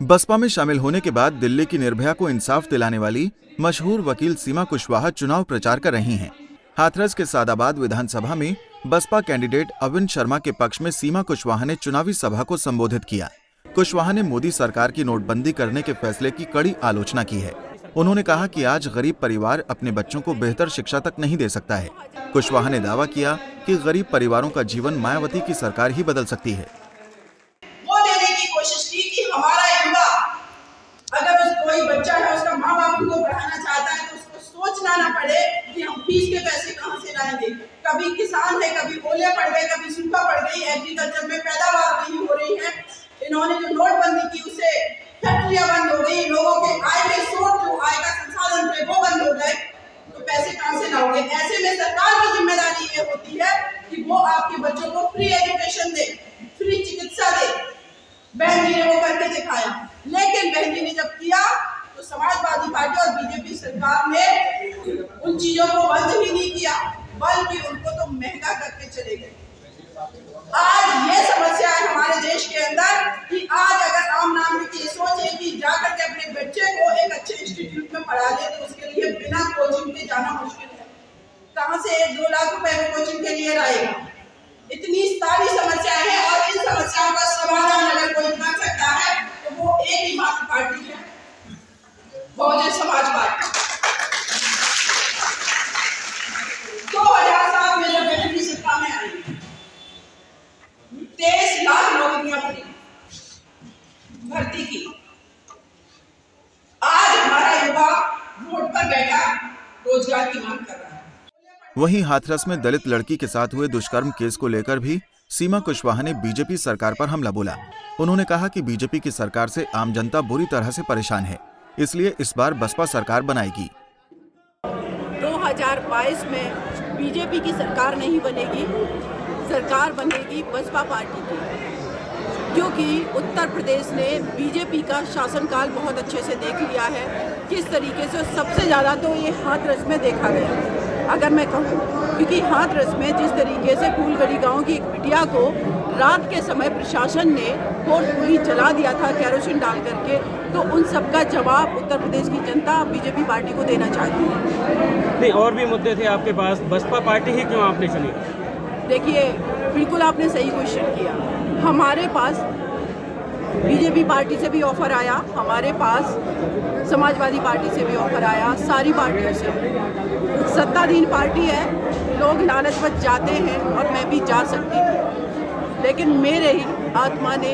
बसपा में शामिल होने के बाद दिल्ली की निर्भया को इंसाफ दिलाने वाली मशहूर वकील सीमा कुशवाहा चुनाव प्रचार कर रही हैं। हाथरस के सादाबाद विधानसभा में बसपा कैंडिडेट अरविंद शर्मा के पक्ष में सीमा कुशवाहा ने चुनावी सभा को संबोधित किया। कुशवाहा ने मोदी सरकार की नोटबंदी करने के फैसले की कड़ी आलोचना की है। उन्होंने कहा कि आज गरीब परिवार अपने बच्चों को बेहतर शिक्षा तक नहीं दे सकता है। कुशवाहा ने दावा किया कि गरीब परिवारों का जीवन मायावती की सरकार ही बदल सकती है। वो देने की कोशिश की कि हमारा युवा, अगर कोई बच्चा है उसका माँ बाप उनको पढ़ाना चाहता है तो उसको सोचना ना पड़े कि हम फीस के पैसे कहाँ से लाएंगे। कभी किसान है, कभी ओले पड़ गए, कभी सूखा पड़ गई, एग्रीकल्चर में पैदावार नहीं हो रही है। इन्होंने जो नोटबंदी की उससे फैक्ट्रियां बंद हो गई, लोगों के आय के स्रोत जो आय का संसाधन थे वो बंद हो गए, तो पैसे कहाँ से लाओगे। ऐसे में सरकार की जिम्मेदारी ये होती है कि वो आपके बच्चों को फ्री एजुकेशन दे, फ्री चिकित्सा दे। बहन जी ने वो करके दिखाया, लेकिन बहन जी ने जब किया तो समाजवादी पार्टी और बीजेपी सरकार ने उन चीजों को बंद ही नहीं किया, बल्कि उनको तो महंगा करके चले गए। आज ये समस्या है हमारे देश के अंदर कि आज अगर आम नागरिक ये सोचे कि जाकर के अपने बच्चे को एक अच्छे इंस्टीट्यूट में पढ़ा दे तो उसके लिए बिना कोचिंग के जाना मुश्किल है। कहाँ से 1-2 लाख रुपए वो कोचिंग के लिए लाएगा। इतनी सारी समस्याएं हैं और इन समस्याओं का समाधान अगर कोई कर सकता है तो वो एक ही मात्र पार्टी है, बहुजन समाज पार्टी। 2007 में जब बीजेपी सत्ता में आई 23 लाख नौकरियां भर्ती की। आज हमारा युवा रोड पर बैठा रोजगार की मांग कर रहा है। वहीं हाथरस में दलित लड़की के साथ हुए दुष्कर्म केस को लेकर भी सीमा कुशवाहा ने बीजेपी सरकार पर हमला बोला। उन्होंने कहा कि बीजेपी की सरकार से आम जनता बुरी तरह से परेशान है, इसलिए इस बार बसपा सरकार बनाएगी। 2022 में बीजेपी की सरकार नहीं बनेगी, सरकार बनेगी बसपा पार्टी की, क्योंकि उत्तर प्रदेश ने बीजेपी का शासनकाल बहुत अच्छे से देख लिया है। किस तरीके से सबसे ज़्यादा तो ये हाथरस में देखा गया, अगर मैं कहूँ, क्योंकि हाथरस में जिस तरीके से फूलगढ़ी गांव की एक बिटिया को रात के समय प्रशासन ने फोर्सफुली जला दिया था केरोसिन डाल करके, तो उन सब का जवाब उत्तर प्रदेश की जनता बीजेपी पार्टी को देना चाहती है। नहीं, और भी मुद्दे थे आपके पास, बसपा पार्टी ही क्यों आपने चुनी? देखिए, बिल्कुल आपने सही क्वेश्चन किया। हमारे पास बीजेपी पार्टी से भी ऑफर आया, हमारे पास समाजवादी पार्टी से भी ऑफर आया, सारी पार्टियों से। सत्ताधीन पार्टी है, लोग लालचवश जाते हैं और मैं भी जा सकती थी, लेकिन मेरे ही आत्मा ने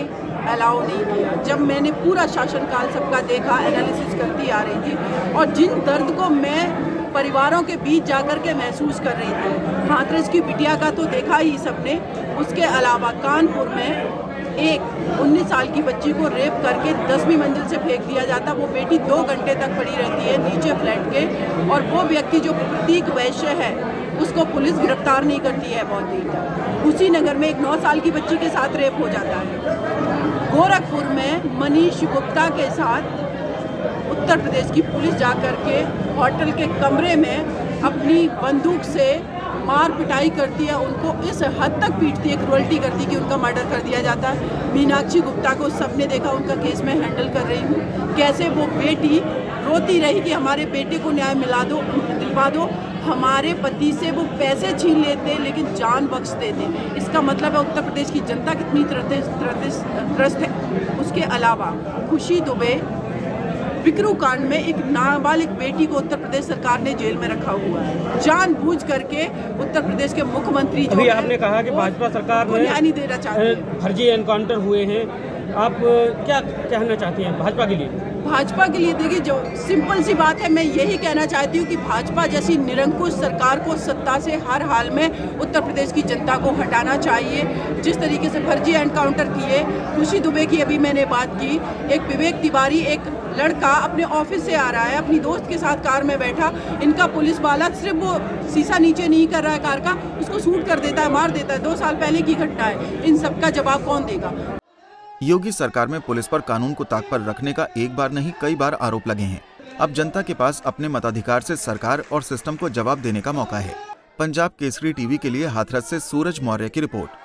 अलाउ नहीं किया। जब मैंने पूरा शासनकाल सबका देखा, एनालिसिस करती आ रही थी और जिन दर्द को मैं परिवारों के बीच जाकर के महसूस कर रही थी, हाथरस की बिटिया का तो देखा ही सबने, उसके अलावा कानपुर में एक 19 साल की बच्ची को रेप करके 10वीं मंजिल से फेंक दिया जाता। वो बेटी 2 घंटे तक पड़ी रहती है नीचे फ्लैट के, और वो व्यक्ति जो प्रतीक वैश्य है उसको पुलिस गिरफ्तार नहीं करती है बहुत देर तक। उसी नगर में एक 9 साल की बच्ची के साथ रेप हो जाता है। गोरखपुर में मनीष गुप्ता के साथ उत्तर प्रदेश की पुलिस जाकर के होटल के कमरे में अपनी बंदूक से मार पिटाई करती है, उनको इस हद तक पीटती है, क्रूअल्टी करती है कि उनका मर्डर कर दिया जाता है। मीनाक्षी गुप्ता को सबने देखा, उनका केस मैं हैंडल कर रही हूँ। कैसे वो बेटी रोती रही कि हमारे बेटे को न्याय दिलवा दो। हमारे पति से वो पैसे छीन लेते लेकिन जान बख्श देते। इसका मतलब है उत्तर प्रदेश की जनता कितनी त्रस्त है। उसके अलावा खुशी दुबे विक्रू कांड में एक नाबालिग बेटी को उत्तर प्रदेश सरकार ने जेल में रखा हुआ है, जानबूझ करके। उत्तर प्रदेश के मुख्यमंत्री जो अभी आपने कहा कि भाजपा सरकार ने न्याय नहीं देना चाहती है। फर्जी एनकाउंटर हुए हैं, आप क्या कहना चाहती हैं भाजपा के लिए? भाजपा के लिए देखिए, जो सिंपल सी बात है, मैं यही कहना चाहती हूँ कि भाजपा जैसी निरंकुश सरकार को सत्ता से हर हाल में उत्तर प्रदेश की जनता को हटाना चाहिए। जिस तरीके से फर्जी एनकाउंटर किए, खुशी दुबे की अभी मैंने बात की, एक विवेक तिवारी, एक लड़का अपने ऑफिस से आ रहा है, अपनी दोस्त के साथ कार में बैठा, इनका पुलिस वाला सिर्फ वो शीशा नीचे नहीं कर रहा है कार का, उसको शूट कर देता है, मार देता है। 2 साल पहले की घटना है। इन सब का जवाब कौन देगा? योगी सरकार में पुलिस पर कानून को ताक पर रखने का एक बार नहीं कई बार आरोप लगे हैं। अब जनता के पास अपने मताधिकार से सरकार और सिस्टम को जवाब देने का मौका है। पंजाब केसरी टीवी के लिए हाथरस से सूरज मौर्य की रिपोर्ट।